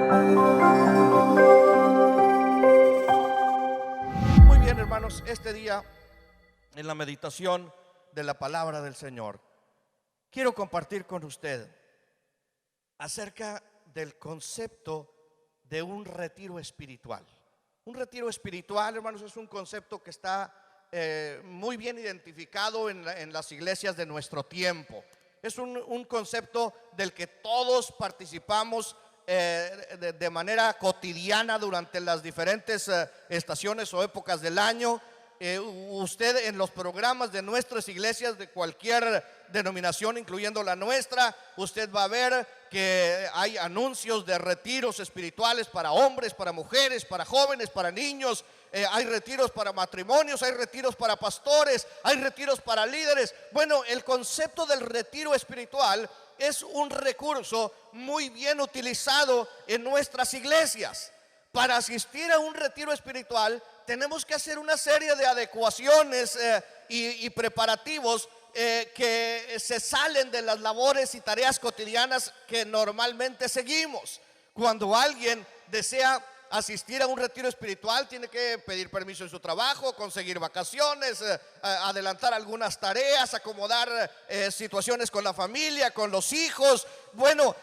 Muy bien, hermanos, este día en la meditación de la palabra del Señor quiero compartir con usted acerca del concepto de un retiro espiritual. Un retiro espiritual, hermanos, es un concepto que está muy bien identificado en las iglesias de nuestro tiempo. Es un concepto del que todos participamos de manera cotidiana durante las diferentes estaciones o épocas del año. Usted en los programas de nuestras iglesias de cualquier denominación, incluyendo la nuestra, usted va a ver que hay anuncios de retiros espirituales para hombres, para mujeres, para jóvenes, para niños. Hay retiros para matrimonios, hay retiros para pastores, hay retiros para líderes. Bueno, el concepto del retiro espiritual es un recurso muy bien utilizado en nuestras iglesias. Para asistir a un retiro espiritual tenemos que hacer una serie de adecuaciones y preparativos que se salen de las labores y tareas cotidianas que normalmente seguimos. Cuando alguien desea asistir a un retiro espiritual, tiene que pedir permiso en su trabajo, conseguir vacaciones, adelantar algunas tareas, acomodar situaciones con la familia, con los hijos. Bueno,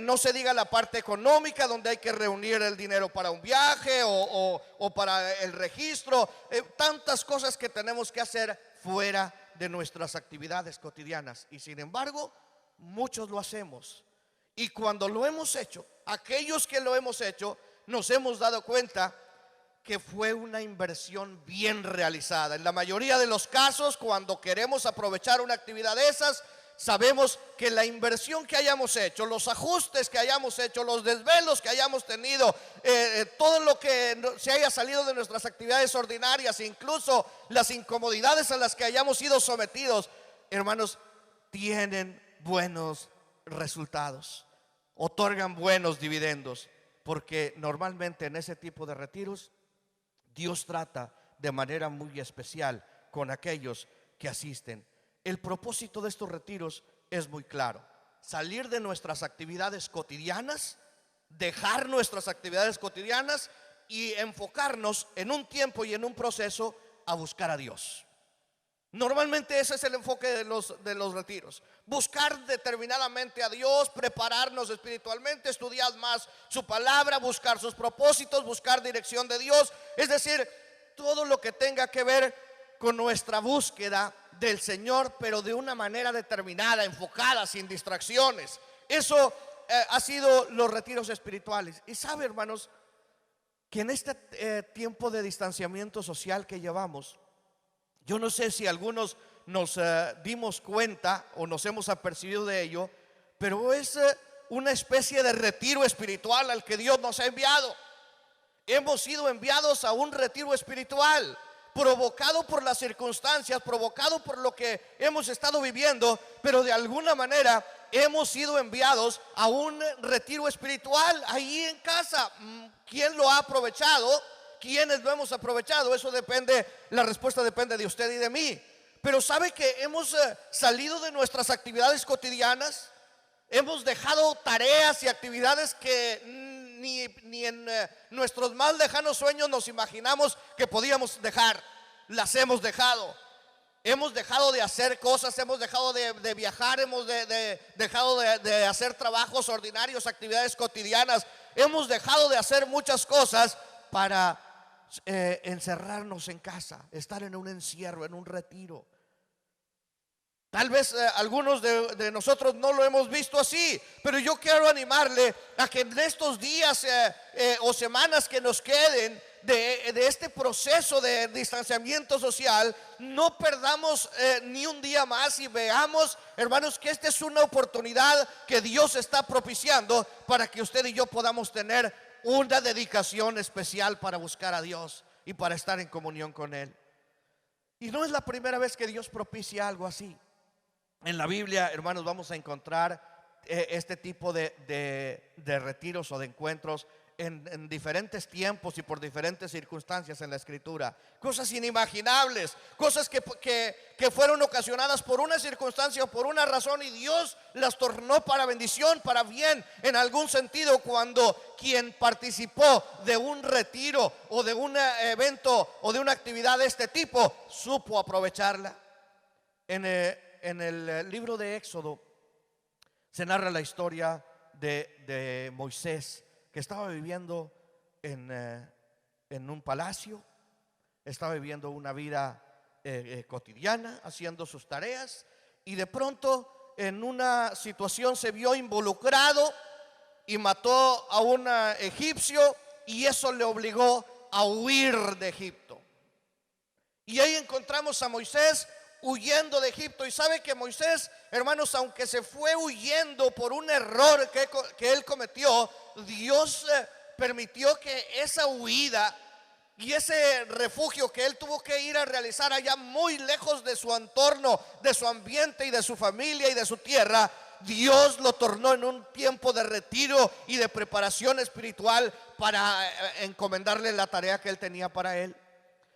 no se diga la parte económica, donde hay que reunir el dinero para un viaje o para el registro. Tantas cosas que tenemos que hacer fuera de nuestras actividades cotidianas. Y sin embargo, muchos lo hacemos. Y cuando lo hemos hecho, aquellos que lo hemos hecho, nos hemos dado cuenta que fue una inversión bien realizada. En la mayoría de los casos, cuando queremos aprovechar una actividad de esas, sabemos que la inversión que hayamos hecho, los ajustes que hayamos hecho, los desvelos que hayamos tenido, todo lo que se haya salido de nuestras actividades ordinarias, incluso las incomodidades a las que hayamos sido sometidos, hermanos, tienen buenos resultados, otorgan buenos dividendos. Porque normalmente en ese tipo de retiros Dios trata de manera muy especial con aquellos que asisten. El propósito de estos retiros es muy claro: salir de nuestras actividades cotidianas, dejar nuestras actividades cotidianas y enfocarnos en un tiempo y en un proceso a buscar a Dios. Normalmente ese es el enfoque de los retiros: buscar determinadamente a Dios, prepararnos espiritualmente, estudiar más su palabra, buscar sus propósitos, buscar dirección de Dios. Es decir, todo lo que tenga que ver con nuestra búsqueda del Señor, pero de una manera determinada, enfocada, sin distracciones. Eso ha sido los retiros espirituales. Y sabe, hermanos, que en este tiempo de distanciamiento social que llevamos, yo no sé si algunos nos dimos cuenta o nos hemos apercibido de ello, pero es una especie de retiro espiritual al que Dios nos ha enviado. Hemos sido enviados a un retiro espiritual, provocado por las circunstancias, provocado por lo que hemos estado viviendo, pero de alguna manera hemos sido enviados a un retiro espiritual ahí en casa. ¿Quién lo ha aprovechado? ¿Quiénes lo hemos aprovechado? Eso depende, la respuesta depende de usted y de mí. Pero sabe que hemos salido de nuestras actividades cotidianas, hemos dejado tareas y actividades que ni en nuestros más lejanos sueños nos imaginamos que podíamos dejar. Las hemos dejado. Hemos dejado de hacer cosas, hemos dejado de viajar, hemos dejado de hacer trabajos ordinarios, actividades cotidianas. Hemos dejado de hacer muchas cosas para encerrarnos en casa, estar en un encierro, en un retiro. Tal vez algunos de nosotros no lo hemos visto así, pero yo quiero animarle a que en estos días o semanas que nos queden de este proceso de distanciamiento social, no perdamos ni un día más y veamos, hermanos, que esta es una oportunidad que Dios está propiciando para que usted y yo podamos tener una dedicación especial para buscar a Dios y para estar en comunión con Él. Y no es la primera vez que Dios propicia algo así. En la Biblia, hermanos, vamos a encontrar este tipo de retiros o de encuentros en diferentes tiempos y por diferentes circunstancias en la Escritura. Cosas inimaginables, cosas que fueron ocasionadas por una circunstancia o por una razón, y Dios las tornó para bendición, para bien, en algún sentido, cuando quien participó de un retiro o de un evento o de una actividad de este tipo supo aprovecharla. En el libro de Éxodo se narra la historia de Moisés, que estaba viviendo en un palacio, estaba viviendo una vida cotidiana, haciendo sus tareas, y de pronto en una situación se vio involucrado y mató a un egipcio, y eso le obligó a huir de Egipto. Y ahí encontramos a Moisés huyendo de Egipto. Y sabe que Moisés, hermanos, aunque se fue huyendo por un error que él cometió, Dios permitió que esa huida y ese refugio que él tuvo que ir a realizar allá muy lejos de su entorno, de su ambiente y de su familia y de su tierra, Dios lo tornó en un tiempo de retiro y de preparación espiritual para encomendarle la tarea que él tenía para él.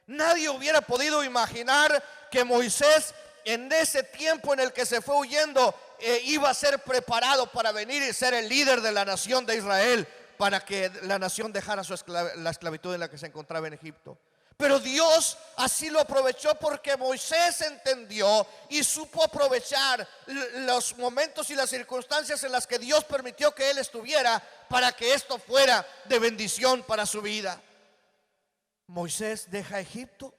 Nadie hubiera podido imaginar que Moisés, en ese tiempo en el que se fue huyendo, iba a ser preparado para venir y ser el líder de la nación de Israel, para que la nación dejara la esclavitud en la que se encontraba en Egipto. Pero Dios así lo aprovechó, porque Moisés entendió y supo aprovechar los momentos y las circunstancias en las que Dios permitió que él estuviera, para que esto fuera de bendición para su vida. Moisés deja Egipto,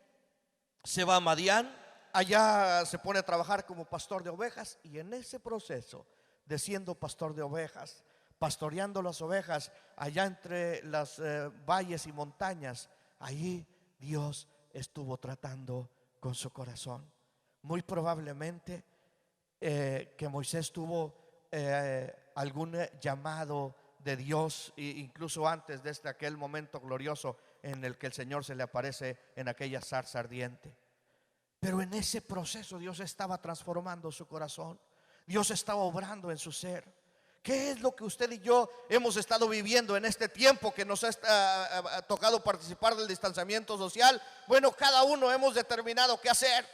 se va a Madián, allá se pone a trabajar como pastor de ovejas, y en ese proceso de siendo pastor de ovejas, pastoreando las ovejas allá entre las valles y montañas, allí Dios estuvo tratando con su corazón. Muy probablemente que Moisés tuvo algún llamado de Dios, incluso antes de aquel momento glorioso en el que el Señor se le aparece en aquella zarza ardiente. Pero en ese proceso Dios estaba transformando su corazón, Dios estaba obrando en su ser. ¿Qué es lo que usted y yo hemos estado viviendo en este tiempo que nos ha tocado participar del distanciamiento social? Bueno, cada uno hemos determinado qué hacer.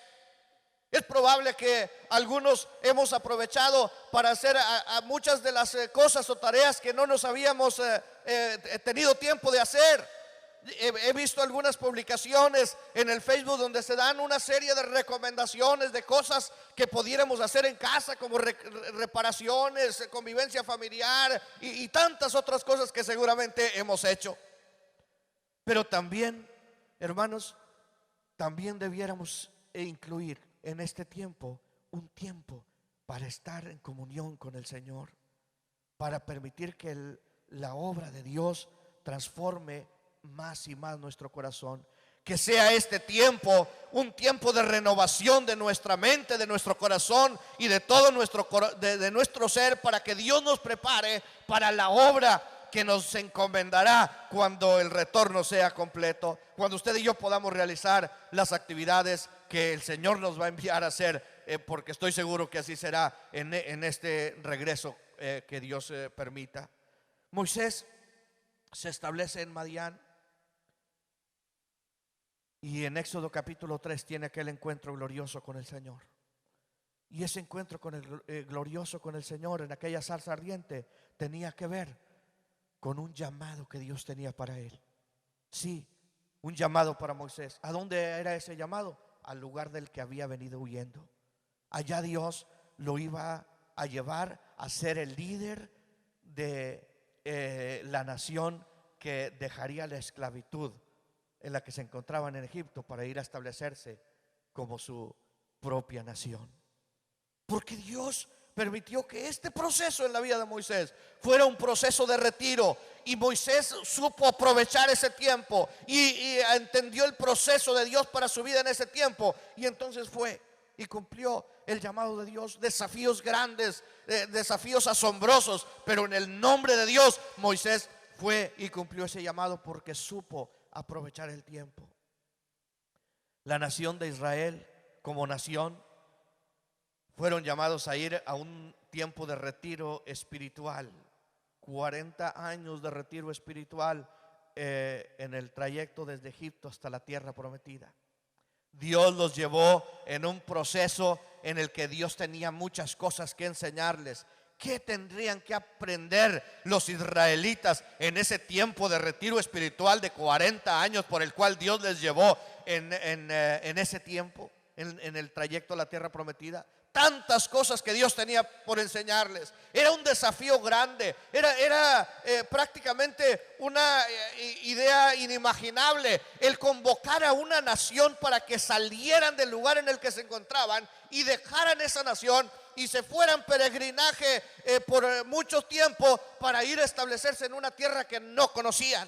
Es probable que algunos hemos aprovechado para hacer a muchas de las cosas o tareas que no nos habíamos tenido tiempo de hacer. He visto algunas publicaciones en el Facebook donde se dan una serie de recomendaciones de cosas que pudiéramos hacer en casa, como reparaciones, convivencia familiar y tantas otras cosas que seguramente hemos hecho. Pero también, hermanos, también debiéramos incluir en este tiempo un tiempo para estar en comunión con el Señor, para permitir que la obra de Dios transforme más y más nuestro corazón. Que sea este tiempo un tiempo de renovación de nuestra mente, de nuestro corazón y de todo nuestro ser, para que Dios nos prepare para la obra que nos encomendará cuando el retorno sea completo, cuando usted y yo podamos realizar las actividades que el Señor nos va a enviar a hacer, porque estoy seguro que así será en este regreso que Dios permita. Moisés se establece en Madián, y en Éxodo capítulo 3 tiene aquel encuentro glorioso con el Señor. Y ese encuentro glorioso con el Señor en aquella zarza ardiente tenía que ver con un llamado que Dios tenía para él. Sí, un llamado para Moisés. ¿A dónde era ese llamado? Al lugar del que había venido huyendo. Allá Dios lo iba a llevar a ser el líder de la nación que dejaría la esclavitud en la que se encontraban en Egipto, para ir a establecerse como su propia nación. Porque Dios permitió que este proceso en la vida de Moisés fuera un proceso de retiro, y Moisés supo aprovechar ese tiempo y entendió el proceso de Dios para su vida en ese tiempo, y entonces fue y cumplió el llamado de Dios. Desafíos grandes, desafíos asombrosos, pero en el nombre de Dios Moisés fue y cumplió ese llamado, porque supo aprovechar el tiempo. La nación de Israel como nación fueron llamados a ir a un tiempo de retiro espiritual 40 años de retiro espiritual en el trayecto desde Egipto hasta la tierra prometida. Dios los llevó en un proceso en el que Dios tenía muchas cosas que enseñarles. ¿Qué tendrían que aprender los israelitas en ese tiempo de retiro espiritual de 40 años por el cual Dios les llevó en ese tiempo, en el trayecto a la tierra prometida? Tantas cosas que Dios tenía por enseñarles. Era un desafío grande. Era prácticamente una idea inimaginable el convocar a una nación para que salieran del lugar en el que se encontraban y dejaran esa nación y se fueran peregrinaje por mucho tiempo para ir a establecerse en una tierra que no conocían,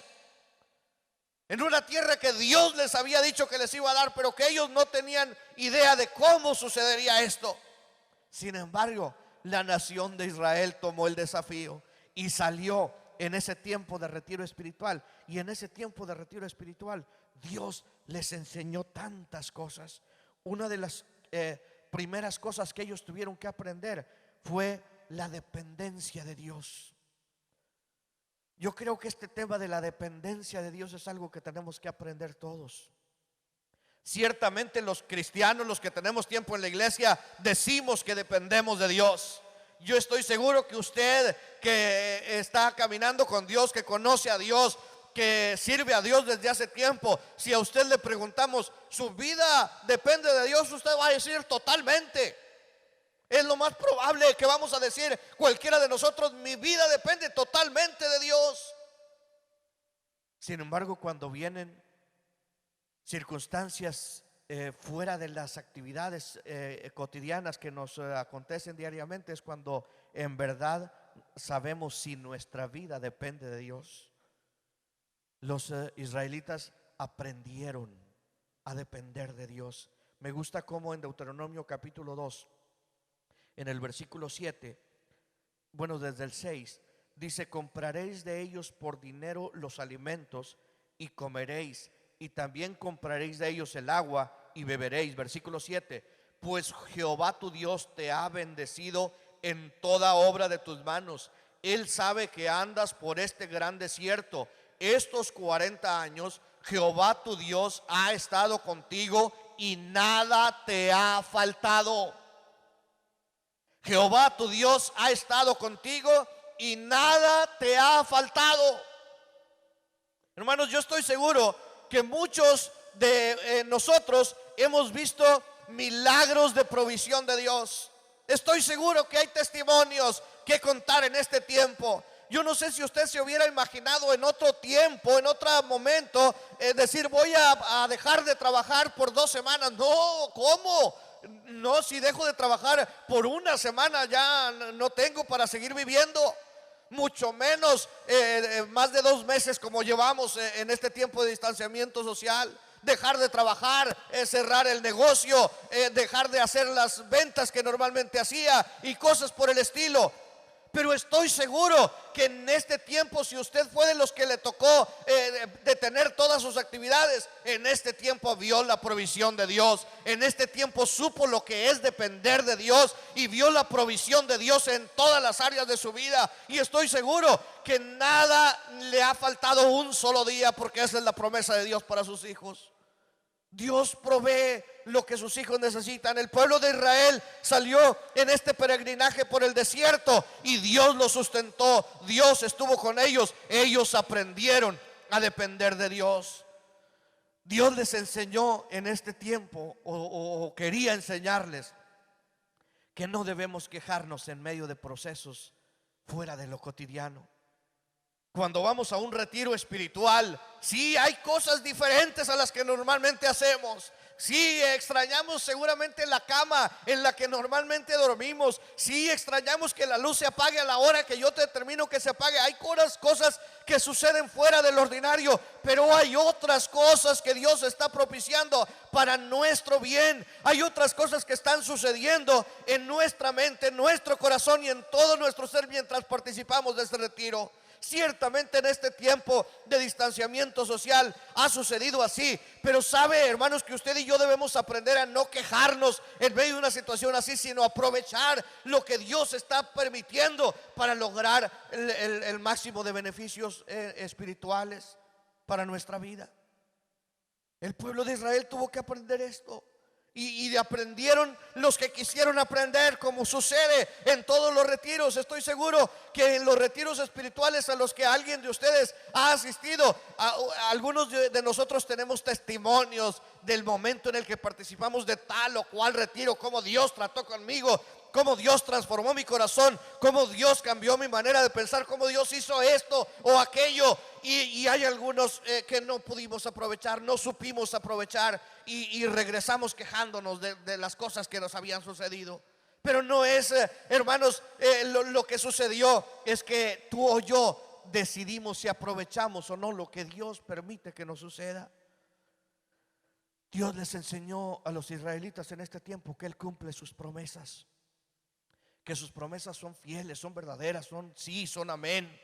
en una tierra que Dios les había dicho que les iba a dar, pero que ellos no tenían idea de cómo sucedería esto. Sin embargo, la nación de Israel tomó el desafío y salió en ese tiempo de retiro espiritual. Y en ese tiempo de retiro espiritual Dios les enseñó tantas cosas. Una de las primeras cosas que ellos tuvieron que aprender fue la dependencia de Dios. Yo creo que este tema de la dependencia de Dios es algo que tenemos que aprender todos. Ciertamente los cristianos, los que tenemos tiempo en la iglesia, decimos que dependemos de Dios. Yo estoy seguro que usted que está caminando con Dios, que conoce a Dios, que sirve a Dios desde hace tiempo, si a usted le preguntamos, ¿su vida depende de Dios?, usted va a decir totalmente. Es lo más probable que vamos a decir cualquiera de nosotros: mi vida depende totalmente de Dios. Sin embargo, cuando vienen circunstancias fuera de las actividades cotidianas que nos acontecen diariamente, es cuando en verdad sabemos si nuestra vida depende de Dios. Los israelitas aprendieron a depender de Dios. Me gusta cómo en Deuteronomio capítulo 2, en el versículo 7, bueno, desde el 6, dice: compraréis de ellos por dinero los alimentos y comeréis, y también compraréis de ellos el agua y beberéis. Versículo 7: pues Jehová tu Dios te ha bendecido en toda obra de tus manos. Él sabe que andas por este gran desierto. Estos 40 años Jehová tu Dios ha estado contigo y nada te ha faltado. Jehová tu Dios ha estado contigo y nada te ha faltado. Hermanos, yo estoy seguro que muchos de nosotros hemos visto milagros de provisión de Dios. Estoy seguro que hay testimonios que contar en este tiempo. Yo no sé si usted se hubiera imaginado en otro tiempo, en otro momento, decir: voy a dejar de trabajar por 2 semanas. No, ¿cómo? No, si dejo de trabajar por 1 semana ya no tengo para seguir viviendo. Mucho menos más de 2 meses como llevamos en este tiempo de distanciamiento social. Dejar de trabajar, cerrar el negocio, dejar de hacer las ventas que normalmente hacía y cosas por el estilo. Pero estoy seguro que en este tiempo, si usted fue de los que le tocó detener todas sus actividades, en este tiempo vio la provisión de Dios. En este tiempo supo lo que es depender de Dios y vio la provisión de Dios en todas las áreas de su vida. Y estoy seguro que nada le ha faltado un solo día, porque esa es la promesa de Dios para sus hijos. Dios provee lo que sus hijos necesitan. El pueblo de Israel salió en este peregrinaje por el desierto y Dios los sustentó. Dios estuvo con ellos. Ellos aprendieron a depender de Dios. Dios les enseñó en este tiempo, o quería enseñarles, que no debemos quejarnos en medio de procesos fuera de lo cotidiano. Cuando vamos a un retiro espiritual, sí hay cosas diferentes a las que normalmente hacemos. Sí, extrañamos seguramente la cama en la que normalmente dormimos. Sí, extrañamos que la luz se apague a la hora que yo determino que se apague. Hay cosas que suceden fuera del ordinario, pero hay otras cosas que Dios está propiciando para nuestro bien. Hay otras cosas que están sucediendo en nuestra mente, en nuestro corazón y en todo nuestro ser mientras participamos de este retiro. Ciertamente en este tiempo de distanciamiento social ha sucedido así, pero sabe, hermanos, que usted y yo debemos aprender a no quejarnos en medio de una situación así, sino aprovechar lo que Dios está permitiendo para lograr el máximo de beneficios espirituales para nuestra vida. El pueblo de Israel tuvo que aprender esto. Y aprendieron los que quisieron aprender, como sucede en todos los retiros. Estoy seguro que en los retiros espirituales a los que alguien de ustedes ha asistido, algunos de nosotros tenemos testimonios del momento en el que participamos de tal o cual retiro, cómo Dios trató conmigo, cómo Dios transformó mi corazón, cómo Dios cambió mi manera de pensar, cómo Dios hizo esto o aquello. Y hay algunos que no pudimos aprovechar, no supimos aprovechar y regresamos quejándonos de las cosas que nos habían sucedido. Pero no es, hermanos, lo que sucedió es que tú o yo decidimos si aprovechamos o no lo que Dios permite que nos suceda. Dios les enseñó a los israelitas en este tiempo que Él cumple sus promesas, que sus promesas son fieles, son verdaderas, son sí, son amén.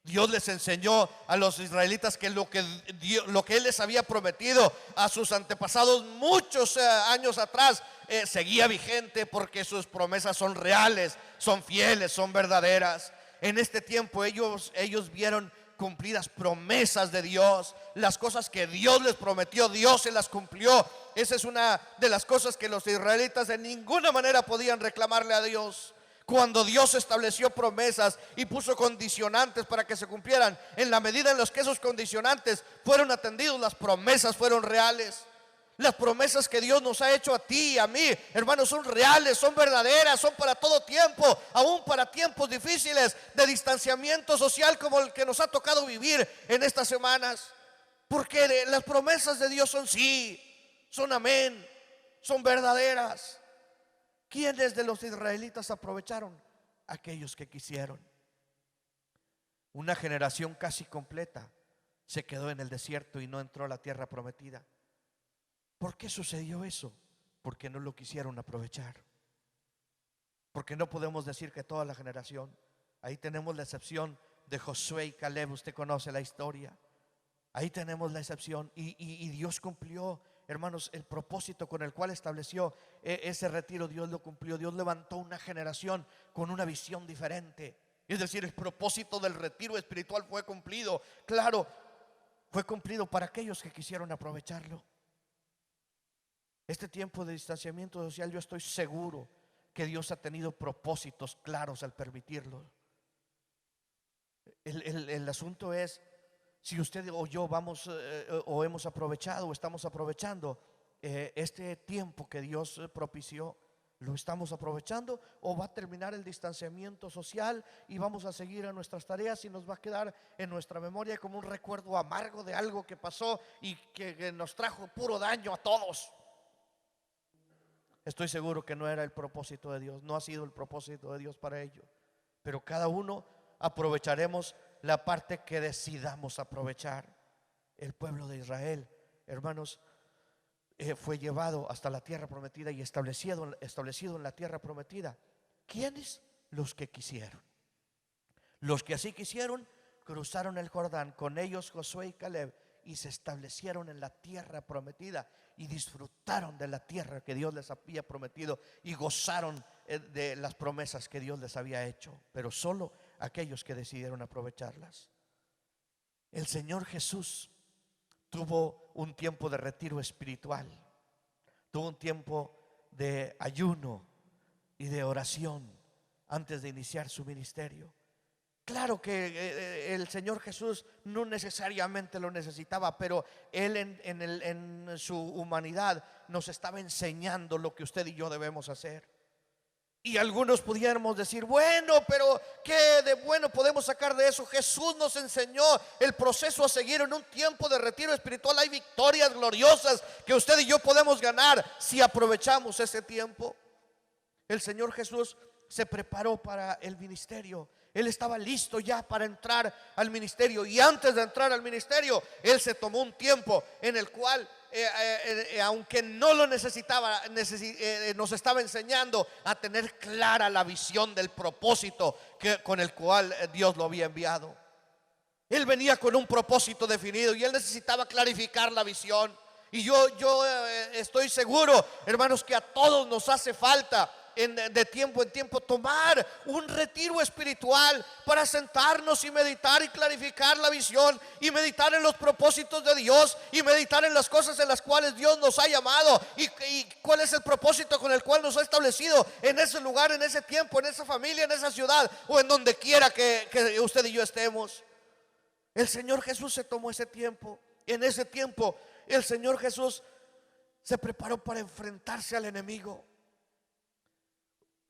Dios les enseñó a los israelitas que lo que Él les había prometido a sus antepasados muchos años atrás seguía vigente, porque sus promesas son reales, son fieles, son verdaderas. En este tiempo ellos vieron cumplidas promesas de Dios. Las cosas que Dios les prometió, Dios se las cumplió. Esa es una de las cosas que los israelitas de ninguna manera podían reclamarle a Dios. Cuando Dios estableció promesas y puso condicionantes para que se cumplieran, en la medida en los que esos condicionantes fueron atendidos, las promesas fueron reales. Las promesas que Dios nos ha hecho a ti y a mí, hermanos, son reales, son verdaderas, son para todo tiempo, aún para tiempos difíciles de distanciamiento social como el que nos ha tocado vivir en estas semanas. Porque las promesas de Dios son sí, son amén, son verdaderas. ¿Quiénes de los israelitas aprovecharon? Aquellos que quisieron. Una generación casi completa se quedó en el desierto y no entró a la tierra prometida. ¿Por qué sucedió eso? Porque no lo quisieron aprovechar. Porque no podemos decir que toda la generación. Ahí tenemos la excepción de Josué y Caleb. Usted conoce la historia. Ahí tenemos la excepción y Dios cumplió, hermanos, el propósito con el cual estableció ese retiro. Dios lo cumplió. Dios levantó una generación con una visión diferente. Es decir, el propósito del retiro espiritual fue cumplido. Claro, fue cumplido para aquellos que quisieron aprovecharlo. Este tiempo de distanciamiento social, yo estoy seguro que Dios ha tenido propósitos claros al permitirlo. El asunto es si usted o yo vamos o hemos aprovechado o estamos aprovechando este tiempo que Dios propició. ¿Lo estamos aprovechando o va a terminar el distanciamiento social y vamos a seguir en nuestras tareas y nos va a quedar en nuestra memoria como un recuerdo amargo de algo que pasó y que nos trajo puro daño a todos? Estoy seguro que no era el propósito de Dios, no ha sido el propósito de Dios para ello. Pero cada uno aprovecharemos la parte que decidamos aprovechar. El pueblo de Israel, hermanos, fue llevado hasta la tierra prometida y establecido en la tierra prometida. ¿Quiénes? Los que quisieron. Los que así quisieron cruzaron el Jordán, con ellos Josué y Caleb, y se establecieron en la tierra prometida y disfrutaron de la tierra que Dios les había prometido y gozaron de las promesas que Dios les había hecho, pero solo aquellos que decidieron aprovecharlas. El Señor Jesús tuvo un tiempo de retiro espiritual, tuvo un tiempo de ayuno y de oración antes de iniciar su ministerio. Claro que el Señor Jesús no necesariamente lo necesitaba, pero Él en su humanidad nos estaba enseñando lo que usted y yo debemos hacer. Y algunos pudiéramos decir, bueno, pero ¿qué de bueno podemos sacar de eso? Jesús nos enseñó el proceso a seguir en un tiempo de retiro espiritual. Hay victorias gloriosas que usted y yo podemos ganar si aprovechamos ese tiempo. El Señor Jesús se preparó para el ministerio. Él estaba listo ya para entrar al ministerio, y antes de entrar al ministerio Él se tomó un tiempo en el cual aunque no lo necesitaba, nos estaba enseñando a tener clara la visión del propósito con el cual Dios lo había enviado. Él venía con un propósito definido y él necesitaba clarificar la visión. Y yo estoy seguro, hermanos, que a todos nos hace falta de tiempo en tiempo tomar un retiro espiritual para sentarnos y meditar y clarificar la visión y meditar en los propósitos de Dios y meditar en las cosas en las cuales Dios nos ha llamado y cuál es el propósito con el cual nos ha establecido en ese lugar, en ese tiempo, en esa familia, en esa ciudad o en donde quiera que usted y yo estemos. El Señor Jesús se tomó ese tiempo. En ese tiempo el Señor Jesús se preparó para enfrentarse al enemigo.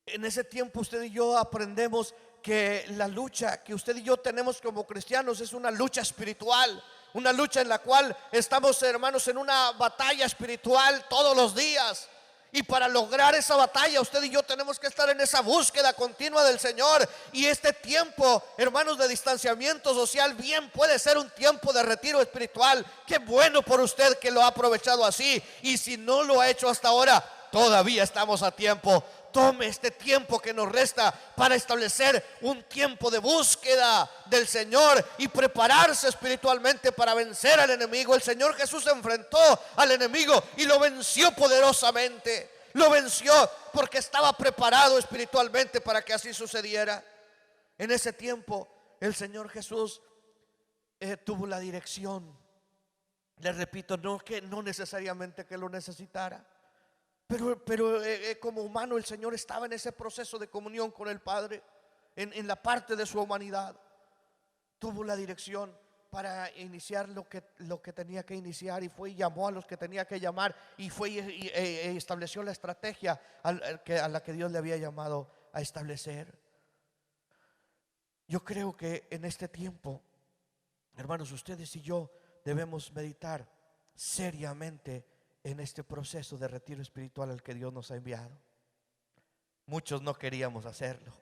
En ese tiempo usted y yo aprendemos que la lucha que usted y yo tenemos como cristianos es una lucha espiritual, una lucha en la cual estamos, hermanos, en una batalla espiritual todos los días. Y para lograr esa batalla usted y yo tenemos que estar en esa búsqueda continua del Señor. Y este tiempo, hermanos, de distanciamiento social bien puede ser un tiempo de retiro espiritual. Qué bueno por usted que lo ha aprovechado así. Y si no lo ha hecho hasta ahora, todavía estamos a tiempo. Tome este tiempo que nos resta para establecer un tiempo de búsqueda del Señor y prepararse espiritualmente para vencer al enemigo. El Señor Jesús se enfrentó al enemigo y lo venció poderosamente. Lo venció porque estaba preparado espiritualmente para que así sucediera. En ese tiempo el Señor Jesús tuvo la dirección. Le repito, no necesariamente que lo necesitara. Pero como humano el Señor estaba en ese proceso de comunión con el Padre, en la parte de su humanidad. Tuvo la dirección para iniciar lo que tenía que iniciar y fue y llamó a los que tenía que llamar y fue y estableció la estrategia a la que Dios le había llamado a establecer. Yo creo que en este tiempo, hermanos, ustedes y yo debemos meditar seriamente en este proceso de retiro espiritual al que Dios nos ha enviado. Muchos no queríamos hacerlo.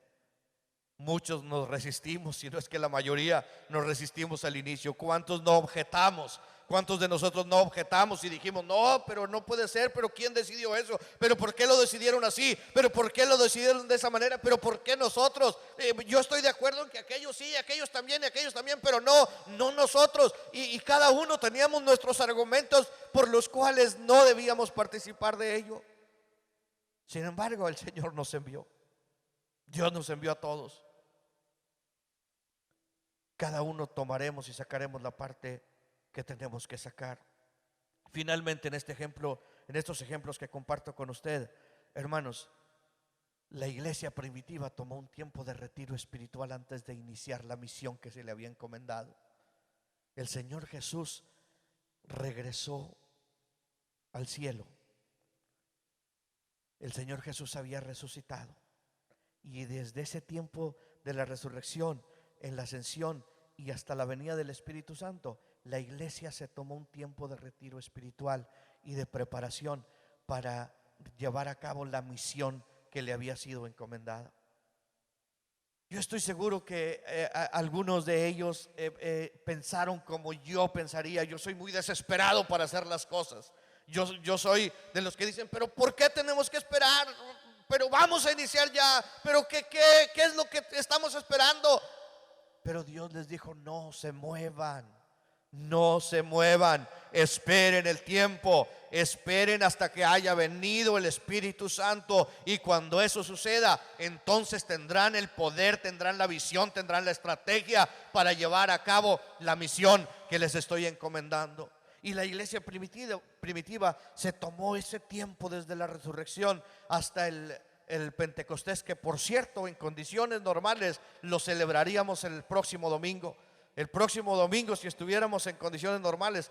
Muchos nos resistimos, si no es que la mayoría nos resistimos al inicio. ¿Cuántos no objetamos? ¿Cuántos de nosotros no objetamos y dijimos, no, pero no puede ser, pero quién decidió eso? ¿Pero por qué lo decidieron así? ¿Pero por qué lo decidieron de esa manera? ¿Pero por qué nosotros? Yo estoy de acuerdo en que aquellos sí, aquellos también y aquellos también, pero no nosotros. Y cada uno teníamos nuestros argumentos por los cuales no debíamos participar de ello. Sin embargo, el Señor nos envió. Dios nos envió a todos. Cada uno tomaremos y sacaremos la parte que tenemos que sacar. Finalmente, en estos ejemplos que comparto con usted, hermanos, la iglesia primitiva tomó un tiempo de retiro espiritual antes de iniciar la misión que se le había encomendado. El Señor Jesús regresó al cielo. El Señor Jesús había resucitado y desde ese tiempo de la resurrección, en la ascensión y hasta la venida del Espíritu Santo, la iglesia se tomó un tiempo de retiro espiritual y de preparación para llevar a cabo la misión que le había sido encomendada. Yo estoy seguro que algunos de ellos pensaron como yo pensaría. Yo soy muy desesperado para hacer las cosas. Yo soy de los que dicen, pero ¿por qué tenemos que esperar? Pero vamos a iniciar ya. Pero ¿qué es lo que estamos esperando? Pero Dios les dijo, no se muevan, esperen el tiempo, esperen hasta que haya venido el Espíritu Santo. Y cuando eso suceda, entonces tendrán el poder, tendrán la visión, tendrán la estrategia para llevar a cabo la misión que les estoy encomendando. Y la iglesia primitiva se tomó ese tiempo desde la resurrección hasta el Pentecostés, que por cierto en condiciones normales lo celebraríamos el próximo domingo. El próximo domingo, si estuviéramos en condiciones normales,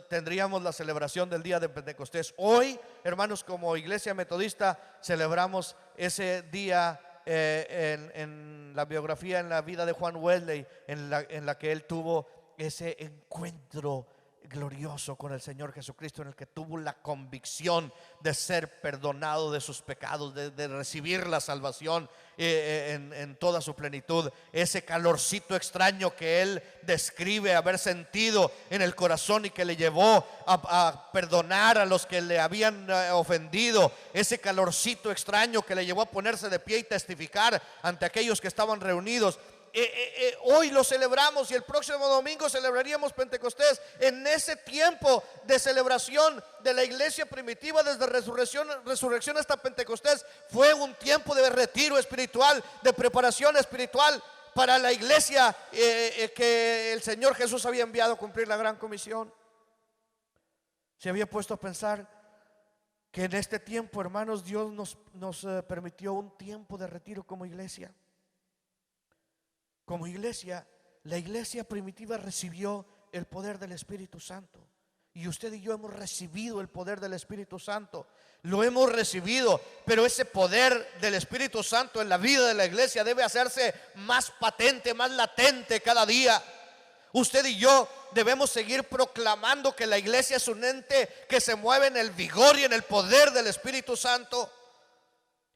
tendríamos la celebración del día de Pentecostés. Hoy, hermanos, como iglesia metodista celebramos ese día en la biografía, en la vida de Juan Wesley, en la que él tuvo ese encuentro glorioso con el Señor Jesucristo, en el que tuvo la convicción de ser perdonado de sus pecados, de recibir la salvación en toda su plenitud. Ese calorcito extraño que él describe haber sentido en el corazón y que le llevó a perdonar a los que le habían ofendido. Ese calorcito extraño que le llevó a ponerse de pie y testificar ante aquellos que estaban reunidos. Hoy lo celebramos y el próximo domingo celebraríamos Pentecostés. En ese tiempo de celebración de la iglesia primitiva, desde resurrección hasta Pentecostés, fue un tiempo de retiro espiritual, de preparación espiritual para la iglesia que el Señor Jesús había enviado a cumplir la gran comisión. Se había puesto a pensar que en este tiempo, hermanos, Dios nos permitió un tiempo de retiro como iglesia. Como iglesia, la iglesia primitiva recibió el poder del Espíritu Santo. Y usted y yo hemos recibido el poder del Espíritu Santo. Lo hemos recibido, pero ese poder del Espíritu Santo en la vida de la iglesia debe hacerse más patente, más latente cada día. Usted y yo debemos seguir proclamando que la iglesia es un ente que se mueve en el vigor y en el poder del Espíritu Santo.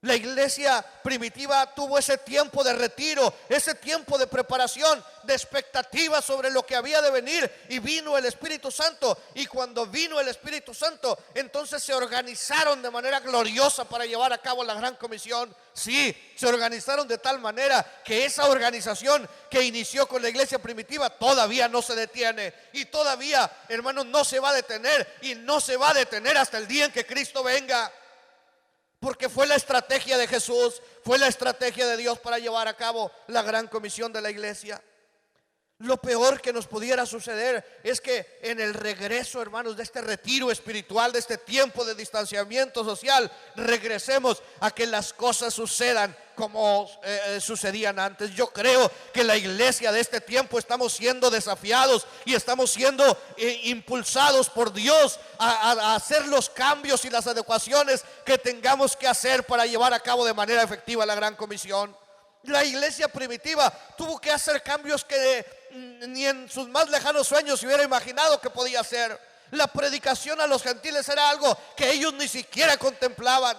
La iglesia primitiva tuvo ese tiempo de retiro, ese tiempo de preparación, de expectativa sobre lo que había de venir, y vino el Espíritu Santo. Y cuando vino el Espíritu Santo, entonces se organizaron de manera gloriosa para llevar a cabo la gran comisión. Sí, se organizaron de tal manera que esa organización que inició con la iglesia primitiva todavía no se detiene, y todavía, hermanos, no se va a detener, y no se va a detener hasta el día en que Cristo venga. Porque fue la estrategia de Jesús, fue la estrategia de Dios para llevar a cabo la gran comisión de la iglesia. Lo peor que nos pudiera suceder es que en el regreso, hermanos, de este retiro espiritual, de este tiempo de distanciamiento social, regresemos a que las cosas sucedan como sucedían antes. Yo creo que la iglesia de este tiempo estamos siendo desafiados y estamos siendo impulsados por Dios a hacer los cambios y las adecuaciones que tengamos que hacer para llevar a cabo de manera efectiva la gran comisión. La iglesia primitiva tuvo que hacer cambios que ni en sus más lejanos sueños se hubiera imaginado que podía hacer. La predicación a los gentiles era algo que ellos ni siquiera contemplaban.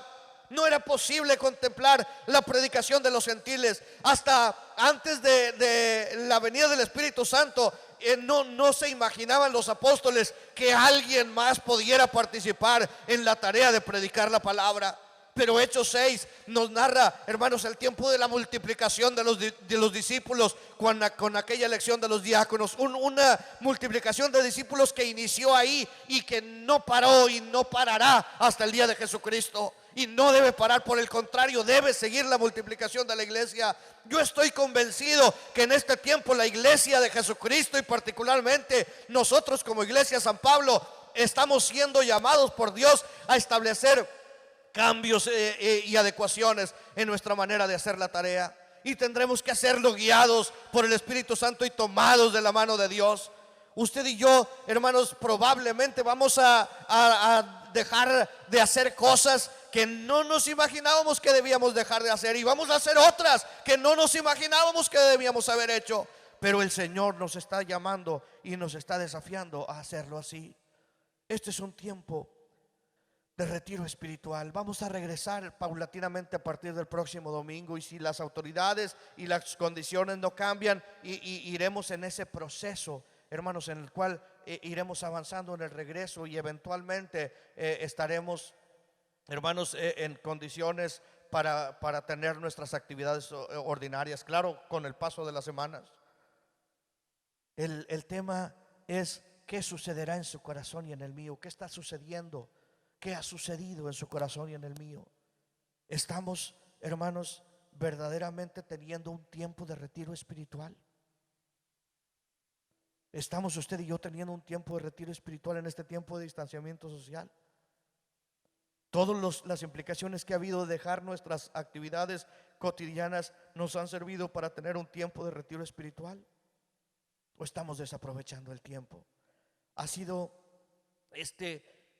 No era posible contemplar la predicación de los gentiles. Hasta antes de la venida del Espíritu Santo, no se imaginaban los apóstoles que alguien más pudiera participar en la tarea de predicar la palabra. Pero Hechos 6 nos narra, hermanos, el tiempo de la multiplicación de los discípulos con aquella elección de los diáconos. Una multiplicación de discípulos que inició ahí y que no paró y no parará hasta el día de Jesucristo. Y no debe parar, por el contrario, debe seguir la multiplicación de la iglesia. Yo estoy convencido que en este tiempo la iglesia de Jesucristo, y particularmente nosotros como iglesia San Pablo, estamos siendo llamados por Dios a establecer cambios y adecuaciones en nuestra manera de hacer la tarea, y tendremos que hacerlo guiados por el Espíritu Santo y tomados de la mano de Dios. Usted y yo, hermanos, probablemente vamos a dejar de hacer cosas que no nos imaginábamos que debíamos dejar de hacer, y vamos a hacer otras que no nos imaginábamos que debíamos haber hecho. Pero el Señor nos está llamando y nos está desafiando a hacerlo así. Este es un tiempo de retiro espiritual. Vamos a regresar paulatinamente a partir del próximo domingo, y si las autoridades y las condiciones no cambian, iremos en ese proceso, hermanos, en el cual iremos avanzando en el regreso, y eventualmente estaremos, hermanos, en condiciones para tener nuestras actividades ordinarias, claro, con el paso de las semanas. El tema es: ¿qué sucederá en su corazón y en el mío? ¿Qué está sucediendo? ¿Qué ha sucedido en su corazón y en el mío? ¿Estamos, hermanos, verdaderamente teniendo un tiempo de retiro espiritual? ¿Estamos usted y yo teniendo un tiempo de retiro espiritual en este tiempo de distanciamiento social? Todas las implicaciones que ha habido de dejar nuestras actividades cotidianas nos han servido para tener un tiempo de retiro espiritual, ¿o estamos desaprovechando el tiempo? Ha sido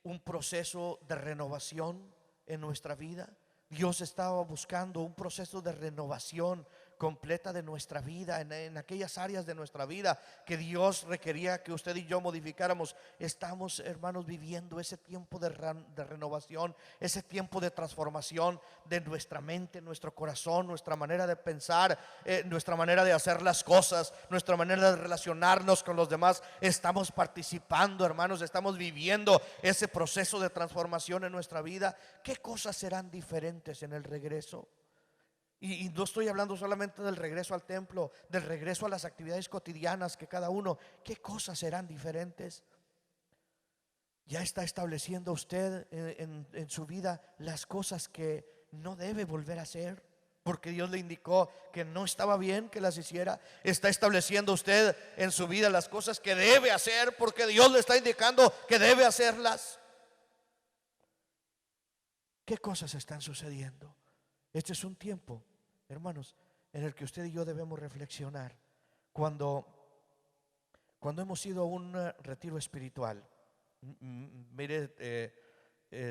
un proceso de renovación en nuestra vida. Dios estaba buscando un proceso de renovación completa de nuestra vida, en aquellas áreas de nuestra vida que Dios requería que usted y yo modificáramos. Estamos, hermanos, viviendo ese tiempo de renovación, ese tiempo de transformación de nuestra mente, nuestro corazón, nuestra manera de pensar, nuestra manera de hacer las cosas, nuestra manera de relacionarnos con los demás. Estamos participando, hermanos, estamos viviendo ese proceso de transformación en nuestra vida. ¿Qué cosas serán diferentes en el regreso? Y no estoy hablando solamente del regreso al templo, del regreso a las actividades cotidianas que cada uno, ¿qué cosas serán diferentes? Ya está estableciendo usted en su vida las cosas que no debe volver a hacer, porque Dios le indicó que no estaba bien que las hiciera. Está estableciendo usted en su vida las cosas que debe hacer, porque Dios le está indicando que debe hacerlas. ¿Qué cosas están sucediendo? Este es un tiempo, hermanos, en el que usted y yo debemos reflexionar. Cuando hemos ido a un retiro espiritual, mire,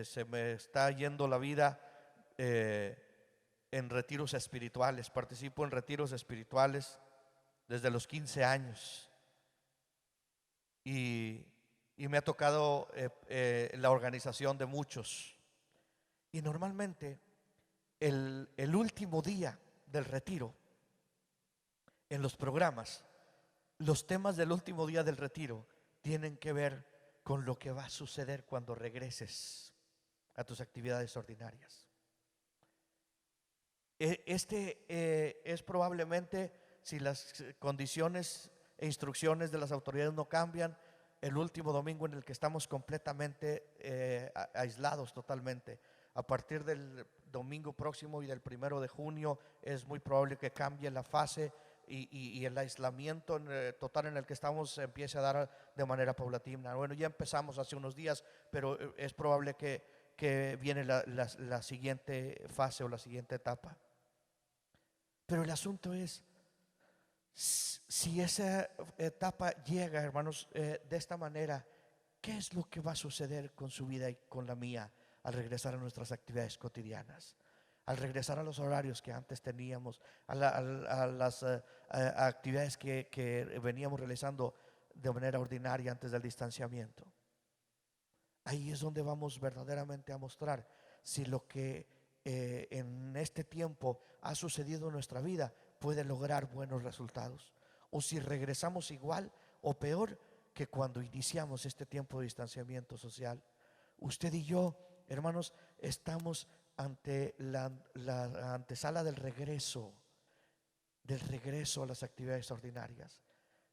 se me está yendo la vida en retiros espirituales. Participo en retiros espirituales desde los 15 años y me ha tocado la organización de muchos. Y normalmente el último día del retiro, en los programas, los temas del último día del retiro tienen que ver con lo que va a suceder cuando regreses a tus actividades ordinarias. Es probablemente, si las condiciones e instrucciones de las autoridades no cambian, el último domingo en el que estamos completamente aislados totalmente. A partir del domingo próximo y del 1 de junio es muy probable que cambie la fase y el aislamiento total en el que estamos empiece a dar de manera paulatina. Bueno, ya empezamos hace unos días, pero es probable que viene la siguiente fase o la siguiente etapa. Pero el asunto es, si esa etapa llega, hermanos, de esta manera, ¿qué es lo que va a suceder con su vida y con la mía al regresar a nuestras actividades cotidianas? Al regresar a los horarios que antes teníamos, a las actividades que veníamos realizando de manera ordinaria antes del distanciamiento. Ahí es donde vamos verdaderamente a mostrar si lo que en este tiempo ha sucedido en nuestra vida puede lograr buenos resultados, o si regresamos igual o peor que cuando iniciamos este tiempo de distanciamiento social. Usted y yo, hermanos, estamos ante la antesala del regreso a las actividades ordinarias.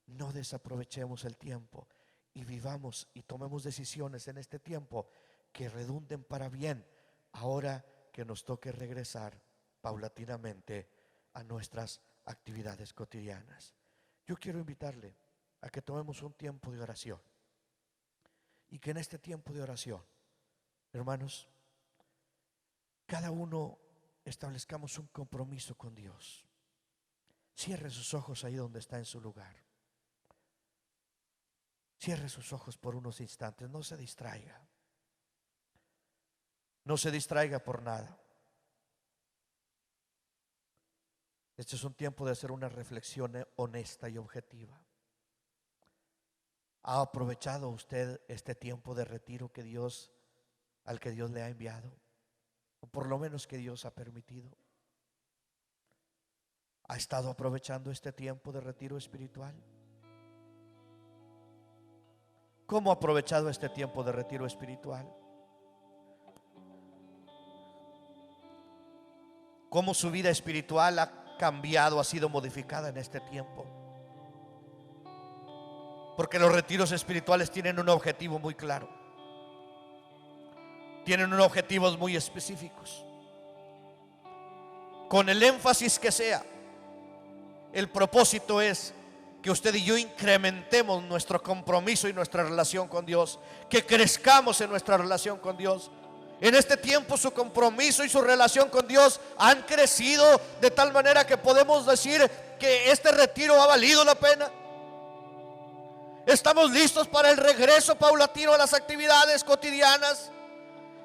No desaprovechemos el tiempo y vivamos y tomemos decisiones en este tiempo que redunden para bien, ahora que nos toque regresar paulatinamente a nuestras actividades cotidianas. Yo quiero invitarle a que tomemos un tiempo de oración y que en este tiempo de oración, hermanos, cada uno establezcamos un compromiso con Dios. Cierre sus ojos ahí donde está en su lugar. Cierre sus ojos por unos instantes, no se distraiga. No se distraiga por nada. Este es un tiempo de hacer una reflexión honesta y objetiva. ¿Ha aprovechado usted este tiempo de retiro al que Dios le ha enviado? O por lo menos que Dios ha permitido. ¿Ha estado aprovechando este tiempo de retiro espiritual? ¿Cómo ha aprovechado este tiempo de retiro espiritual? ¿Cómo su vida espiritual ha cambiado, ha sido modificada en este tiempo? Porque los retiros espirituales tienen un objetivo muy claro. Tienen unos objetivos muy específicos. Con el énfasis que sea, el propósito es que usted y yo incrementemos nuestro compromiso y nuestra relación con Dios, que crezcamos en nuestra relación con Dios. En este tiempo su compromiso y su relación con Dios han crecido de tal manera que podemos decir que este retiro ha valido la pena. Estamos listos para el regreso paulatino a las actividades cotidianas,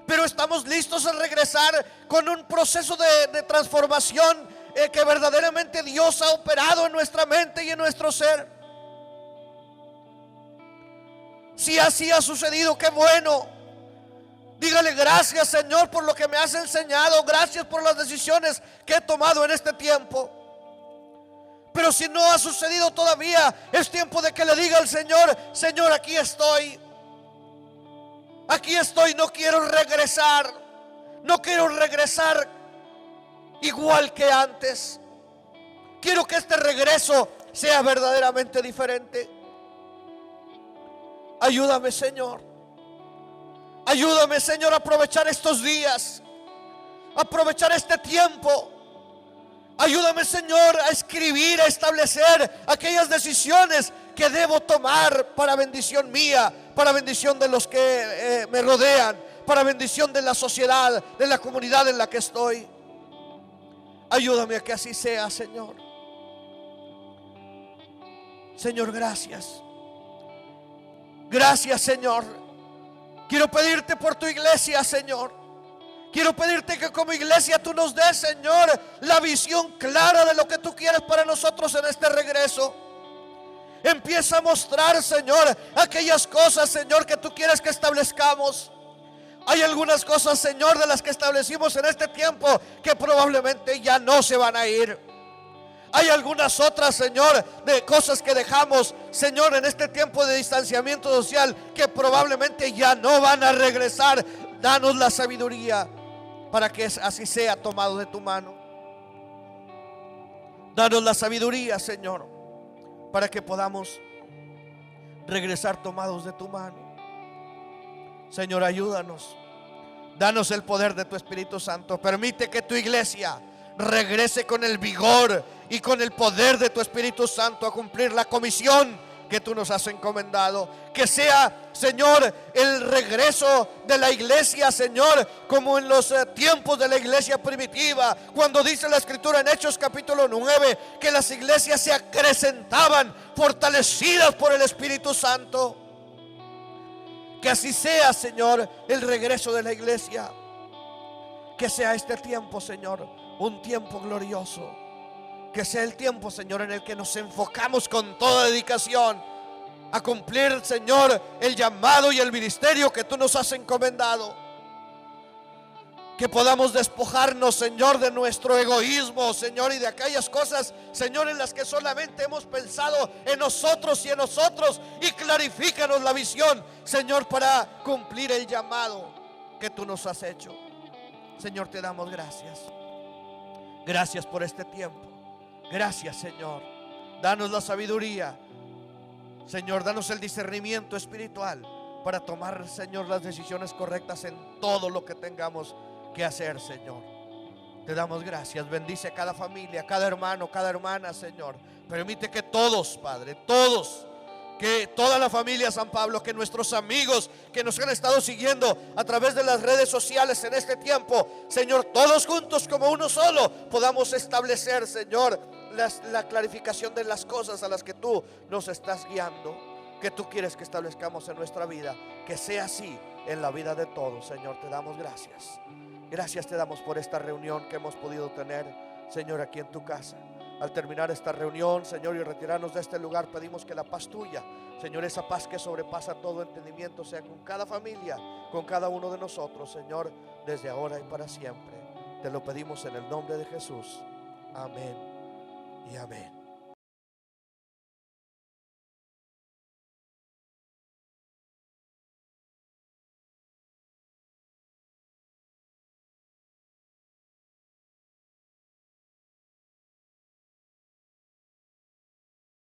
pero estamos listos a regresar con un proceso de transformación que verdaderamente Dios ha operado en nuestra mente y en nuestro ser. Si así ha sucedido, qué bueno. Dígale gracias, Señor, por lo que me has enseñado. Gracias por las decisiones que he tomado en este tiempo. Pero si no ha sucedido todavía, es tiempo de que le diga al Señor: Señor, aquí estoy. Aquí estoy, no quiero regresar. No quiero regresar igual que antes. Quiero que este regreso sea verdaderamente diferente. Ayúdame, Señor. Ayúdame, Señor, a aprovechar estos días, a aprovechar este tiempo. Ayúdame, Señor, a escribir, a establecer aquellas decisiones que debo tomar para bendición mía, para bendición de los que me rodean, para bendición de la sociedad, de la comunidad en la que estoy. Ayúdame a que así sea, Señor. Señor, gracias. Gracias, Señor. Quiero pedirte por tu iglesia, Señor. Quiero pedirte que como iglesia tú nos des, Señor, la visión clara de lo que tú quieres para nosotros en este regreso. Empieza a mostrar, Señor, aquellas cosas, Señor, que tú quieres que establezcamos. Hay algunas cosas, Señor, de las que establecimos en este tiempo que probablemente ya no se van a ir. Hay algunas otras, Señor, de cosas que dejamos, Señor, en este tiempo de distanciamiento social que probablemente ya no van a regresar. Danos la sabiduría para que así sea tomado de tu mano. Danos la sabiduría, Señor, para que podamos regresar tomados de tu mano. Señor, ayúdanos. Danos el poder de tu Espíritu Santo. Permite que tu iglesia regrese con el vigor y con el poder de tu Espíritu Santo a cumplir la comisión que tú nos has encomendado. Que sea, Señor, el regreso de la iglesia, Señor, como en los tiempos de la iglesia primitiva, cuando dice la Escritura en Hechos capítulo 9 que las iglesias se acrecentaban, fortalecidas por el Espíritu Santo. Que así sea, Señor, el regreso de la iglesia. Que sea este tiempo, Señor, un tiempo glorioso. Que sea el tiempo, Señor, en el que nos enfocamos con toda dedicación a cumplir, Señor, el llamado y el ministerio que tú nos has encomendado. Que podamos despojarnos, Señor, de nuestro egoísmo, Señor, y de aquellas cosas, Señor, en las que solamente hemos pensado en nosotros y en nosotros. Y clarifícanos la visión, Señor, para cumplir el llamado que tú nos has hecho. Señor, te damos gracias. Gracias por este tiempo. Gracias, Señor. Danos la sabiduría, Señor, danos el discernimiento espiritual para tomar, Señor, las decisiones correctas en todo lo que tengamos que hacer, Señor. Te damos gracias. Bendice a cada familia, cada hermano, cada hermana, Señor. Permite que todos, Padre, todos, que toda la familia San Pablo, que nuestros amigos que nos han estado siguiendo a través de las redes sociales en este tiempo, Señor, todos juntos como uno solo, podamos establecer, Señor, la clarificación de las cosas a las que tú nos estás guiando, que tú quieres que establezcamos en nuestra vida. Que sea así en la vida de todos, Señor. Te damos gracias. Gracias te damos por esta reunión que hemos podido tener, Señor, aquí en tu casa. Al terminar esta reunión, Señor, y retirarnos de este lugar, pedimos que la paz tuya, Señor, esa paz que sobrepasa todo entendimiento, sea con cada familia, con cada uno de nosotros, Señor, desde ahora y para siempre. Te lo pedimos en el nombre de Jesús. Amén y amén.